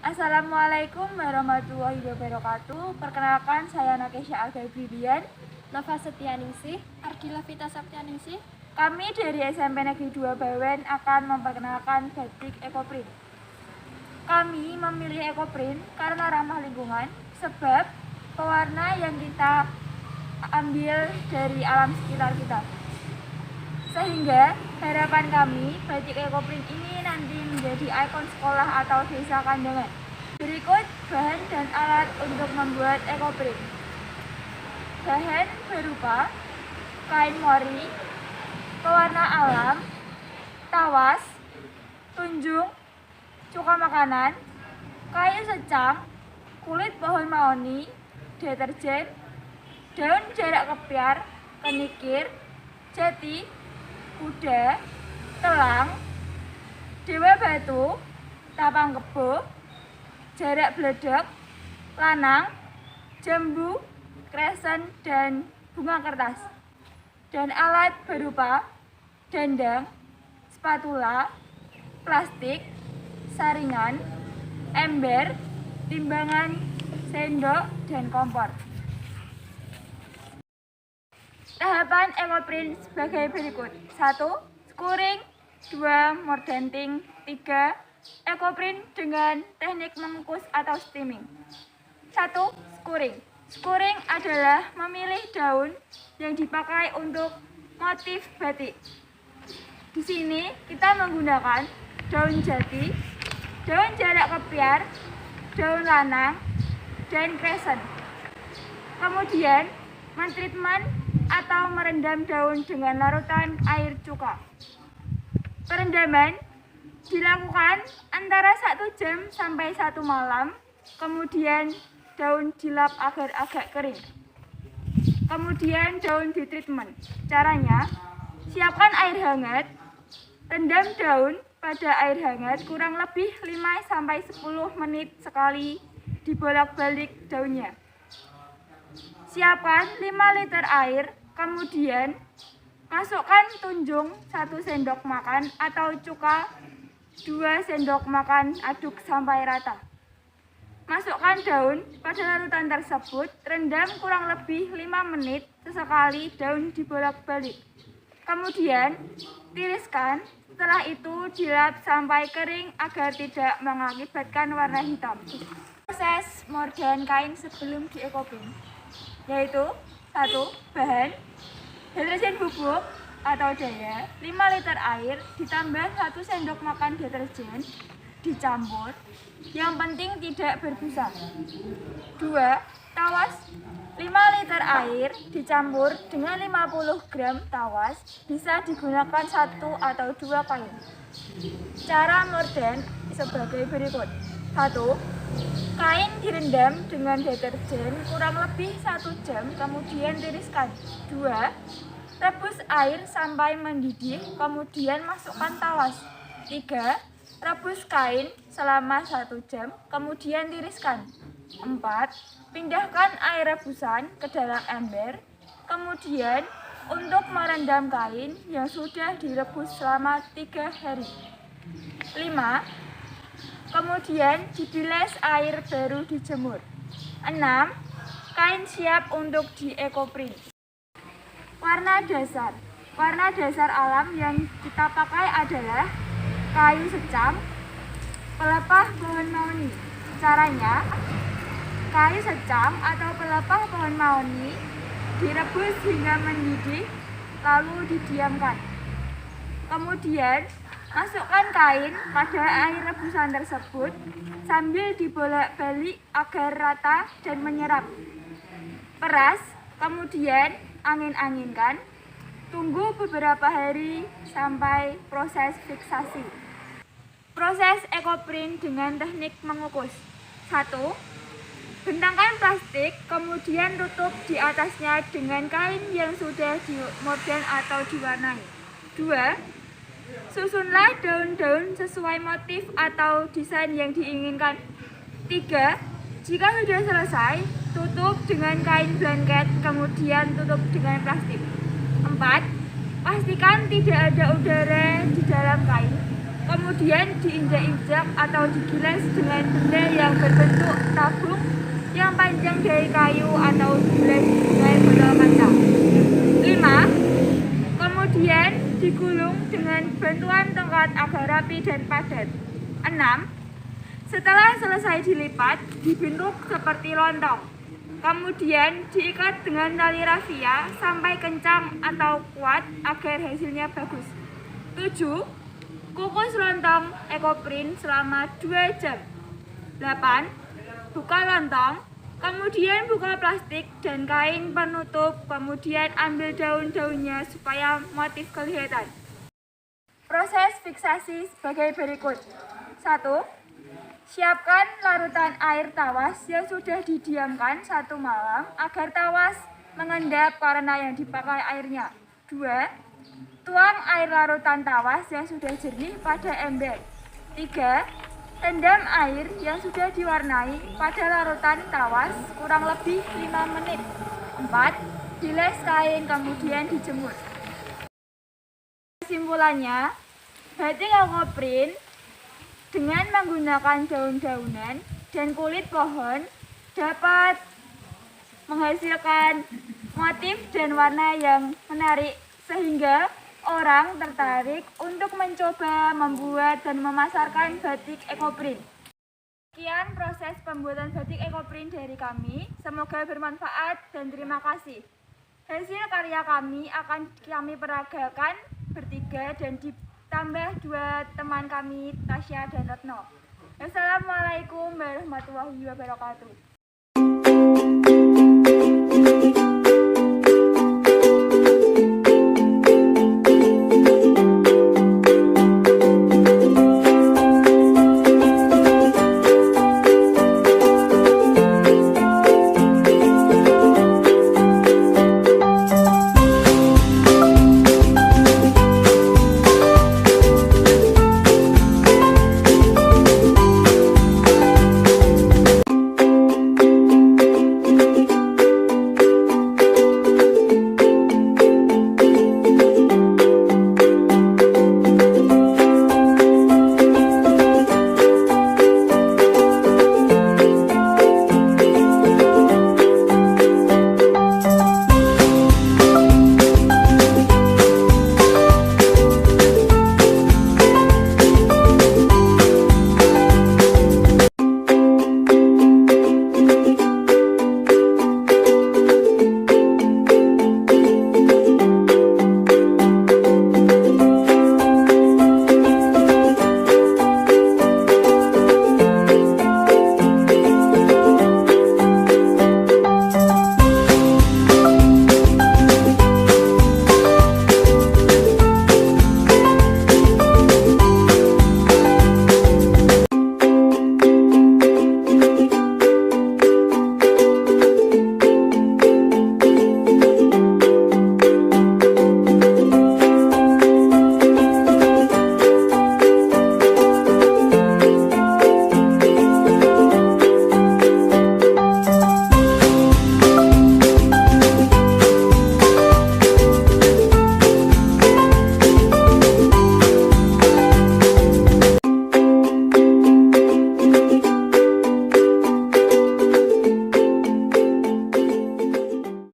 Assalamualaikum warahmatullahi wabarakatuh. Perkenalkan, saya Nakesha Alga Bridian, Nova Setianingsih, Ardila Vita Saptianingsih. Kami dari SMP Negeri 2 Bawen akan memperkenalkan batik ekoprint. Kami memilih ekoprint karena ramah lingkungan, sebab pewarna yang kita ambil dari alam sekitar kita. Sehingga harapan kami batik ekoprint ini nanti menjadi ikon sekolah atau desa kandangan. Berikut bahan dan alat untuk membuat ekoprint. Bahan berupa kain mori, pewarna alam, tawas, tunjung, cuka makanan, kayu secang, kulit pohon mahoni, deterjen, daun jarak kepiar, kenikir, jati, kuda, telang, dewa batu, tapang kebo, jarak beledek, lanang, jambu, kresen, dan bunga kertas. Dan alat berupa dandang, spatula, plastik, saringan, ember, timbangan, sendok, dan kompor. Tahapan ekoprint sebagai berikut. 1. Skuring. 2. Mordanting. 3. Ekoprint dengan teknik mengukus atau steaming. 1. Skuring. Skuring adalah memilih daun yang dipakai untuk motif batik. Di sini kita menggunakan daun jati, daun jarak kepiar, daun lanang, dan kresen. Kemudian mentreatment atau merendam daun dengan larutan air cuka. Perendaman dilakukan antara 1 jam sampai 1 malam, kemudian daun dilap agar agak kering. Kemudian daun ditreatment. Caranya, siapkan air hangat, rendam daun pada air hangat kurang lebih 5 sampai 10 menit sekali, dibolak-balik daunnya. Siapkan 5 liter air, kemudian masukkan tunjung 1 sendok makan atau cuka 2 sendok makan, aduk sampai rata. Masukkan daun pada larutan tersebut, rendam kurang lebih 5 menit, sesekali daun dibolak-balik. Kemudian tiriskan, setelah itu dilap sampai kering agar tidak mengakibatkan warna hitam. Proses mordan kain sebelum diekoprint, yaitu 1. Bahan deterjen bubuk atau daya 5 liter air ditambah 1 sendok makan deterjen, dicampur, yang penting tidak berbusa. 2. Tawas 5 liter air dicampur dengan 50 gram tawas, bisa digunakan 1 atau 2 kain. Cara mordan sebagai berikut. 1. Kain direndam dengan deterjen kurang lebih 1 jam, kemudian tiriskan. 2. Rebus air sampai mendidih, kemudian masukkan tawas. 3. Rebus kain selama 1 jam, kemudian tiriskan. 4. Pindahkan air rebusan ke dalam ember, kemudian untuk merendam kain yang sudah direbus selama 3 hari. 5. Kemudian dibilas air baru dijemur. 6. Kain siap untuk diekoprint. Warna dasar. Warna dasar alam yang kita pakai adalah kayu secang, pelepah pohon mahoni. Caranya, kayu secang atau pelepah pohon mahoni direbus hingga mendidih, lalu didiamkan. Kemudian masukkan kain pada air rebusan tersebut sambil dibolak-balik agar rata dan menyerap. Peras, kemudian angin-anginkan. Tunggu beberapa hari sampai proses fiksasi. Proses ekoprint dengan teknik mengukus. 1. Bentangkan plastik, kemudian tutup di atasnya dengan kain yang sudah dimordan atau diwarnai. 2. Susunlah daun-daun sesuai motif atau desain yang diinginkan. 3. Jika sudah selesai, tutup dengan kain blanket, kemudian tutup dengan plastik. 4. Pastikan tidak ada udara di dalam kain. kemudian diinjak-injak atau digiles dengan benda yang berbentuk tabung yang panjang dari kayu atau digiles dengan botol kaca. 5. Kemudian digulung dengan bantuan tongkat agar rapi dan padat. 6. Setelah selesai dilipat, dibentuk seperti lontong. Kemudian diikat dengan tali rafia sampai kencang atau kuat agar hasilnya bagus. 7. Kukus lontong ekoprint selama 2 jam. 8. Buka lontong, kemudian buka plastik dan kain penutup, kemudian ambil daun-daunnya supaya motif kelihatan. Proses fiksasi sebagai berikut. 1. Siapkan larutan air tawas yang sudah didiamkan 1 malam agar tawas mengendap karena yang dipakai airnya. 2. Tuang air larutan tawas yang sudah jernih pada ember. 3. Rendam air yang sudah diwarnai pada larutan tawas kurang lebih 5 menit. 4. Bilas kain kemudian dijemur. Kesimpulannya, batik ekoprint dengan menggunakan daun-daunan dan kulit pohon dapat menghasilkan motif dan warna yang menarik sehingga orang tertarik untuk mencoba membuat dan memasarkan batik ekoprint. Sekian proses pembuatan batik ekoprint dari kami. Semoga bermanfaat dan terima kasih. Hasil karya kami akan kami peragakan bertiga dan ditambah 2 teman kami, Tasya dan Retno. Wassalamualaikum warahmatullahi wabarakatuh.